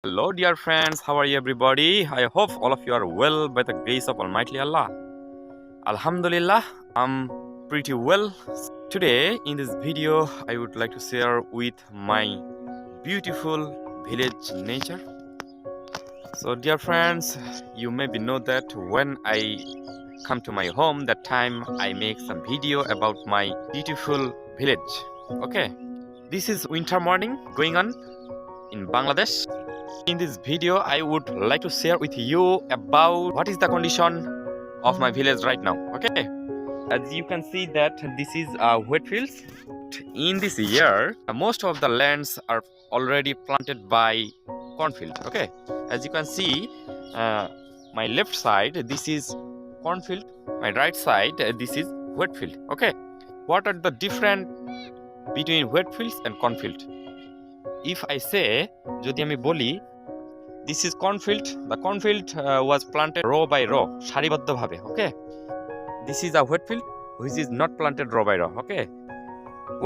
Hello, dear friends. How are you, everybody? I hope all of you are well by the grace of Almighty Allah. Alhamdulillah, I'm pretty well. Today, in this video, I would like to share with my beautiful village nature. So, dear friends, you maybe know that when I come to my home, that time I make some video about my beautiful village. Okay, this is winter morning going on in Bangladesh. In this video, I would like to share with you about what is the condition of my village right now. Okay, as you can see that this is wheat fields. In this year, most of the lands are already planted by cornfield. Okay, as you can see, my left side this is cornfield, my right side this is wheat field. Okay, what are the different between wheat fields and cornfield? If I say, যদি আমি বলি, this is cornfield. The cornfield was planted row by row, সারিবদ্ধভাবে. Okay, this is a wheat field which is not planted row by row. Okay,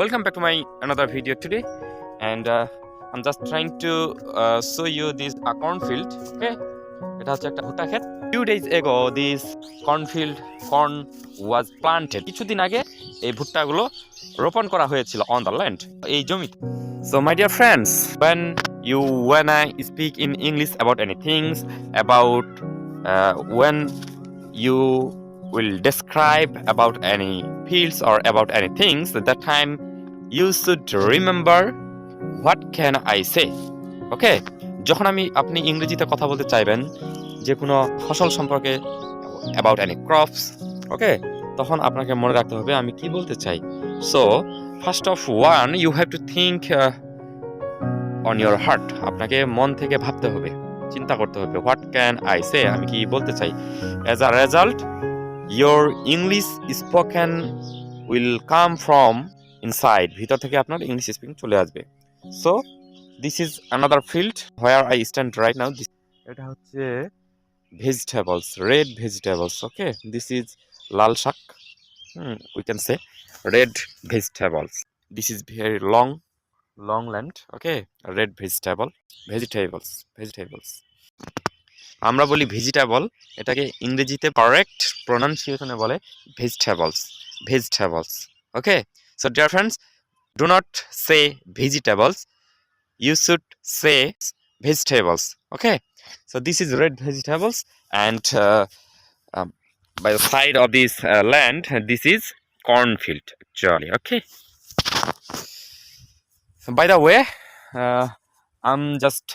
welcome back to my another video today, and I'm just trying to show you this cornfield. Okay, এটা হচ্ছে একটা ভুট্টা ক্ষেত. Few days ago this corn was planted. কিছুদিন আগে এই ভুট্টাগুলো রোপণ করা হয়েছিল on the land, এই জমিতে. So my dear friends, when I speak in English about any things, about when you will describe about any fields or about any things, at that time you should remember what can I say. Okay, যখন আপনি ইংরেজিতে কথা বলতে চাইবেন যে কোনো ফসল সম্পর্কে, about any crops, okay, তখন আপনাকে মনে রাখতে হবে আমি কি বলতে চাই. So first of one, you have to think on your heart. আপনাকে মন থেকে ভাবতে হবে, চিন্তা করতে হবে, what can I say, আমি কি বলতে চাই. As a result, your English spoken will come from inside. ভিতর থেকে আপনার ইংলিশ স্পিকিং চলে আসবে. So this is another field where I stand right now. এটা হচ্ছে vegetables, red vegetables. Okay, this is lal shak. We can say red vegetables. This is very long land. Okay, red vegetables. আমরা বলি vegetable, এটাকে ইংরেজিতে correct প্রনাউন্সিয়েশনে বলে vegetables. Okay, so dear friends, do not say vegetables, you should say vegetables. Okay, so this is red vegetables, and by the side of this land, this is cornfield actually. Okay, so by the way, I'm just